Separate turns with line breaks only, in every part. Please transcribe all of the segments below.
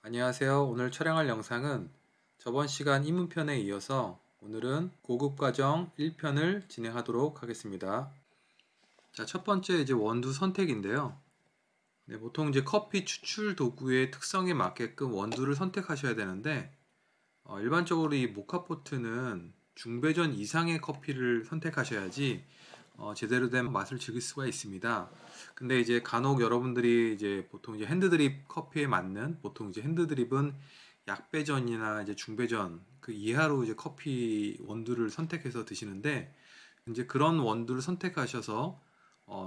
안녕하세요. 오늘 촬영할 영상은 저번 시간 입문편에 이어서 오늘은 고급 과정 1편을 진행하도록 하겠습니다. 자, 첫 번째 이제 원두 선택인데요. 네, 보통 이제 커피 추출 도구의 특성에 맞게끔 원두를 선택하셔야 되는데 일반적으로 이 모카포트는 중배전 이상의 커피를 선택하셔야지 제대로 된 맛을 즐길 수가 있습니다. 근데 이제 간혹 여러분들이 이제 보통 이제 핸드드립 커피에 맞는 보통 이제 핸드드립은 약배전이나 이제 중배전 그 이하로 이제 커피 원두를 선택해서 드시는데 이제 그런 원두를 선택하셔서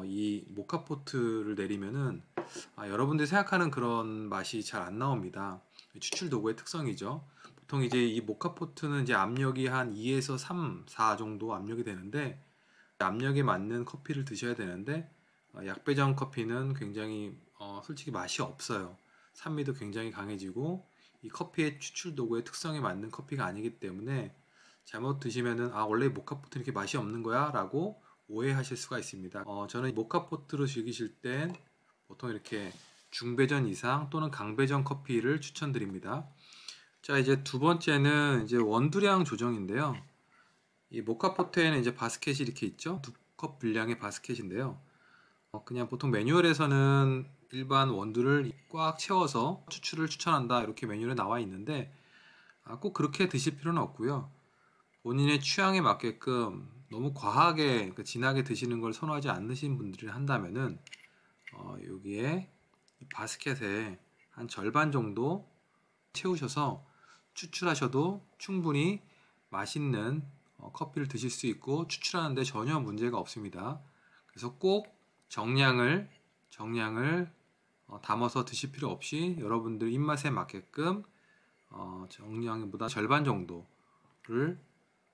이 모카포트를 내리면은 여러분들이 생각하는 그런 맛이 잘 안 나옵니다. 추출 도구의 특성이죠. 보통 이제 이 모카포트는 이제 압력이 한 2에서 3, 4 정도 압력이 되는데 압력에 맞는 커피를 드셔야 되는데 약배전 커피는 굉장히 솔직히 맛이 없어요. 산미도 굉장히 강해지고 이 커피의 추출 도구의 특성에 맞는 커피가 아니기 때문에 잘못 드시면은 원래 모카포트 이렇게 맛이 없는 거야? 라고 오해하실 수가 있습니다. 저는 모카포트로 즐기실 땐 보통 이렇게 중배전 이상 또는 강배전 커피를 추천드립니다. 자, 이제 두 번째는 이제 원두량 조정인데요. 이 모카포트에는 이제 바스켓이 이렇게 있죠. 두 컵 분량의 바스켓인데요. 그냥 보통 매뉴얼에서는 일반 원두를 꽉 채워서 추출을 추천한다 이렇게 매뉴얼에 나와 있는데 꼭 그렇게 드실 필요는 없고요. 본인의 취향에 맞게끔 너무 과하게 그러니까 진하게 드시는 걸 선호하지 않으신 분들이 한다면은 여기에 이 바스켓에 한 절반 정도 채우셔서 추출하셔도 충분히 맛있는 커피를 드실 수 있고 추출하는데 전혀 문제가 없습니다. 그래서 꼭 정량을 담아서 드실 필요 없이 여러분들 입맛에 맞게끔 정량보다 절반 정도를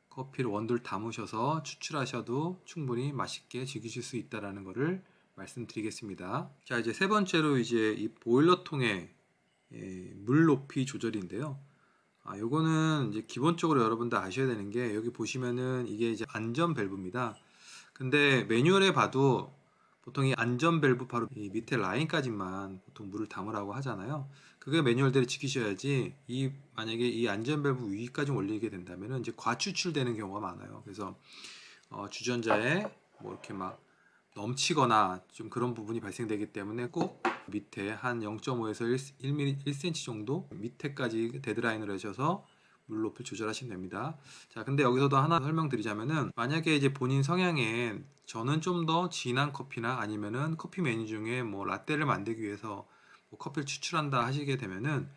커피를 원두를 담으셔서 추출하셔도 충분히 맛있게 즐기실 수 있다라는 것을 말씀드리겠습니다. 자, 이제 세 번째로 이제 이 보일러통의 물 높이 조절인데요. 요거는 이제 기본적으로 여러분들 아셔야 되는 게 여기 보시면은 이게 이제 안전 밸브입니다. 근데 매뉴얼에 봐도 보통 이 안전 밸브 바로 이 밑에 라인까지만 보통 물을 담으라고 하잖아요. 그게 매뉴얼대로 지키셔야지 만약에 이 안전 밸브 위까지 올리게 된다면은 이제 과추출되는 경우가 많아요. 그래서 주전자에 뭐 이렇게 막 넘치거나 좀 그런 부분이 발생되기 때문에 꼭 밑에 한 0.5에서 1cm 정도 밑에까지 데드라인을 하셔서 물 높이 조절하시면 됩니다. 자, 근데 여기서도 하나 설명드리자면은 만약에 이제 본인 성향에 저는 좀 더 진한 커피나 아니면은 커피 메뉴 중에 뭐 라떼를 만들기 위해서 뭐 커피를 추출한다 하시게 되면은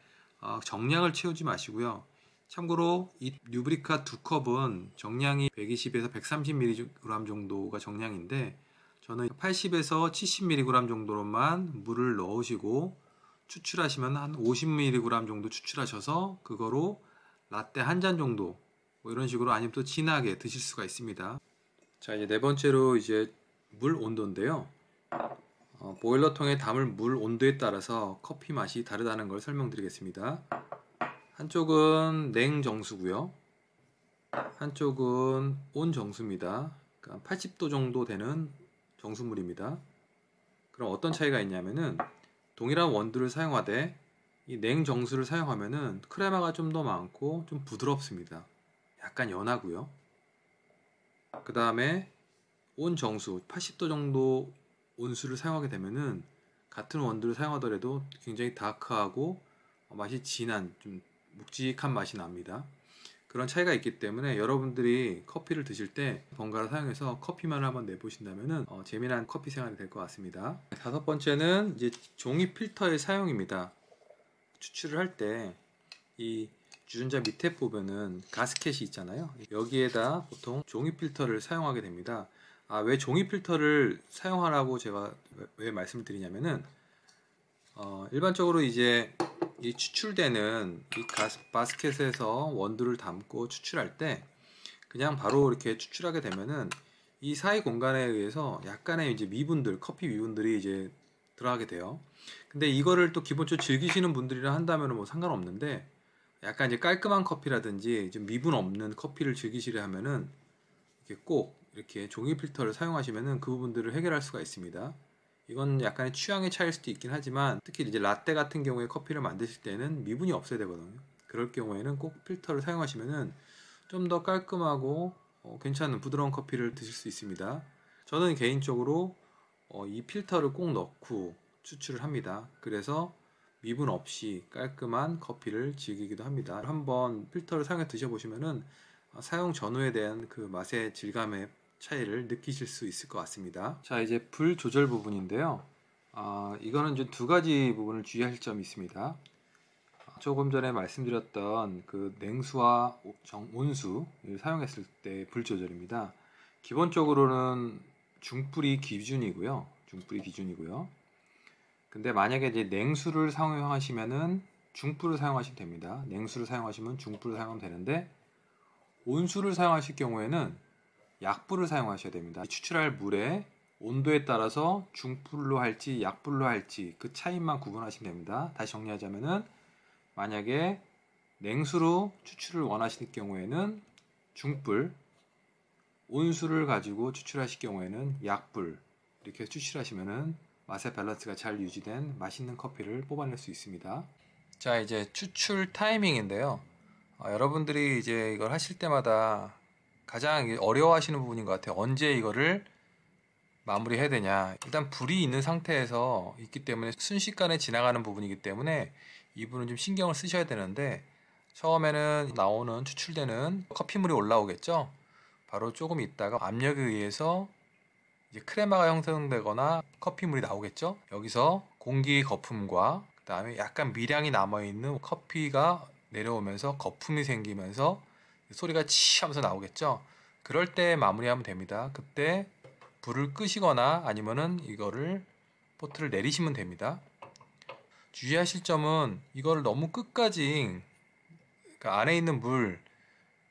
정량을 채우지 마시고요. 참고로 이 뉴브리카 두 컵은 정량이 120에서 130mg 정도가 정량인데 저는 80에서 70mg 정도로만 물을 넣으시고 추출하시면 한 50mg 정도 추출하셔서 그거로 라떼 한 잔 정도 뭐 이런 식으로 아니면 또 진하게 드실 수가 있습니다. 자, 이제 네 번째로 이제 물 온도인데요. 보일러통에 담을 물 온도에 따라서 커피 맛이 다르다는 걸 설명드리겠습니다. 한쪽은 냉정수고요. 한쪽은 온정수입니다. 그러니까 80도 정도 되는 정수물입니다. 그럼 어떤 차이가 있냐면은 동일한 원두를 사용하되 이 냉정수를 사용하면은 크레마가 좀 더 많고 좀 부드럽습니다. 약간 연하고요. 그 다음에 온정수 80도 정도 온수를 사용하게 되면은 같은 원두를 사용하더라도 굉장히 다크하고 맛이 진한 좀 묵직한 맛이 납니다. 그런 차이가 있기 때문에 여러분들이 커피를 드실 때 번갈아 사용해서 커피만을 한번 내보신다면은 재미난 커피 생활이 될 것 같습니다. 다섯 번째는 이제 종이 필터의 사용입니다. 추출을 할 때 이 주전자 밑에 보면은 가스켓이 있잖아요. 여기에다 보통 종이 필터를 사용하게 됩니다. 왜 종이 필터를 사용하라고 제가 왜 말씀을 드리냐면은 일반적으로 이제 이 추출되는 이 바스켓에서 원두를 담고 추출할 때 그냥 바로 이렇게 추출하게 되면은 이 사이 공간에 의해서 약간의 이제 미분들, 커피 미분들이 이제 들어가게 돼요. 근데 이거를 또 기본적으로 즐기시는 분들이라 한다면 뭐 상관없는데 약간 이제 깔끔한 커피라든지 좀 미분 없는 커피를 즐기시려 하면은 이렇게 꼭 이렇게 종이 필터를 사용하시면은 그 부분들을 해결할 수가 있습니다. 이건 약간의 취향의 차이일 수도 있긴 하지만 특히 이제 라떼 같은 경우에 커피를 만드실 때는 미분이 없어야 되거든요. 그럴 경우에는 꼭 필터를 사용하시면은 좀 더 깔끔하고 괜찮은 부드러운 커피를 드실 수 있습니다. 저는 개인적으로 이 필터를 꼭 넣고 추출을 합니다. 그래서 미분 없이 깔끔한 커피를 즐기기도 합니다. 한번 필터를 사용해 드셔보시면은 사용 전후에 대한 그 맛의 질감의 차이를 느끼실 수 있을 것 같습니다. 자, 이제 불 조절 부분인데요. 이거는 이제 두 가지 부분을 주의하실 점이 있습니다. 조금 전에 말씀드렸던 그 냉수와 온수를 사용했을 때 불 조절입니다. 기본적으로는 중불이 기준이고요. 근데 만약에 이제 냉수를 사용하시면은 중불을 사용하시면 됩니다. 냉수를 사용하시면 중불을 사용하면 되는데 온수를 사용하실 경우에는 약불을 사용하셔야 됩니다. 추출할 물의 온도에 따라서 중불로 할지 약불로 할지 그 차이만 구분하시면 됩니다. 다시 정리하자면은 만약에 냉수로 추출을 원하실 경우에는 중불, 온수를 가지고 추출하실 경우에는 약불 이렇게 추출하시면은 맛의 밸런스가 잘 유지된 맛있는 커피를 뽑아낼 수 있습니다. 자, 이제 추출 타이밍인데요. 여러분들이 이제 이걸 하실 때마다 가장 어려워하시는 부분인 것 같아요. 언제 이거를 마무리해야 되냐. 일단 불이 있는 상태에서 있기 때문에 순식간에 지나가는 부분이기 때문에 이 부분은 좀 신경을 쓰셔야 되는데 처음에는 나오는 추출되는 커피물이 올라오겠죠. 바로 조금 있다가 압력에 의해서 이제 크레마가 형성되거나 커피물이 나오겠죠. 여기서 공기 거품과 그 다음에 약간 미량이 남아있는 커피가 내려오면서 거품이 생기면서 소리가 치 하면서 나오겠죠. 그럴 때 마무리하면 됩니다. 그때 불을 끄시거나 아니면은 이거를 포트를 내리시면 됩니다. 주의하실 점은 이거를 너무 끝까지 그러니까 안에 있는 물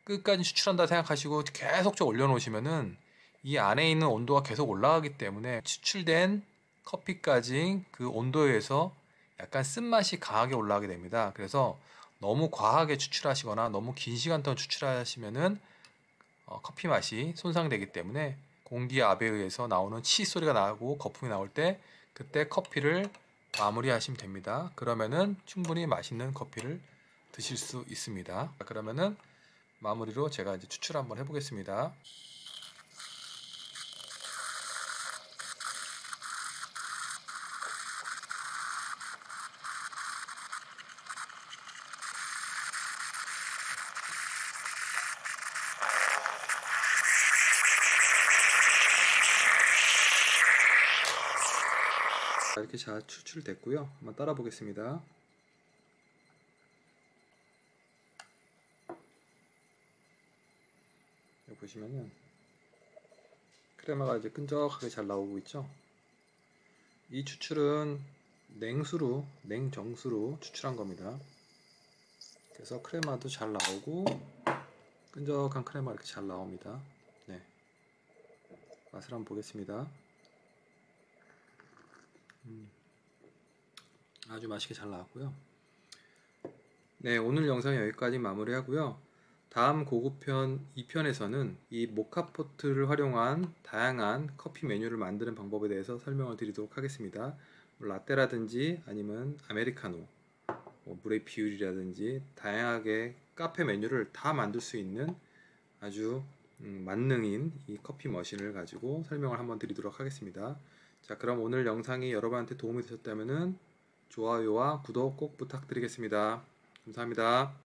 끝까지 추출한다 생각하시고 계속 올려놓으시면은 이 안에 있는 온도가 계속 올라가기 때문에 추출된 커피까지 그 온도에서 약간 쓴맛이 강하게 올라가게 됩니다. 그래서 너무 과하게 추출하시거나 너무 긴 시간 동안 추출하시면은 커피 맛이 손상되기 때문에 공기압에 의해서 나오는 치 소리가 나고 거품이 나올 때 그때 커피를 마무리하시면 됩니다. 그러면은 충분히 맛있는 커피를 드실 수 있습니다. 그러면은 마무리로 제가 이제 추출 한번 해보겠습니다. 이렇게 잘 추출됐고요. 한번 따라 보겠습니다. 여기 보시면은 크레마가 이제 끈적하게 잘 나오고 있죠. 이 추출은 냉정수로 추출한 겁니다. 그래서 크레마도 잘 나오고 끈적한 크레마 이렇게 잘 나옵니다. 네, 맛을 한번 보겠습니다. 아주 맛있게 잘 나왔고요. 네, 오늘 영상 여기까지 마무리하고요. 다음 고급편 2편에서는 이 모카포트를 활용한 다양한 커피 메뉴를 만드는 방법에 대해서 설명을 드리도록 하겠습니다. 라떼라든지 아니면 아메리카노, 물의 비율이라든지 다양하게 카페 메뉴를 다 만들 수 있는 아주 만능인 이 커피 머신을 가지고 설명을 한번 드리도록 하겠습니다. 자, 그럼 오늘 영상이 여러분한테 도움이 되셨다면 좋아요와 구독 꼭 부탁드리겠습니다. 감사합니다.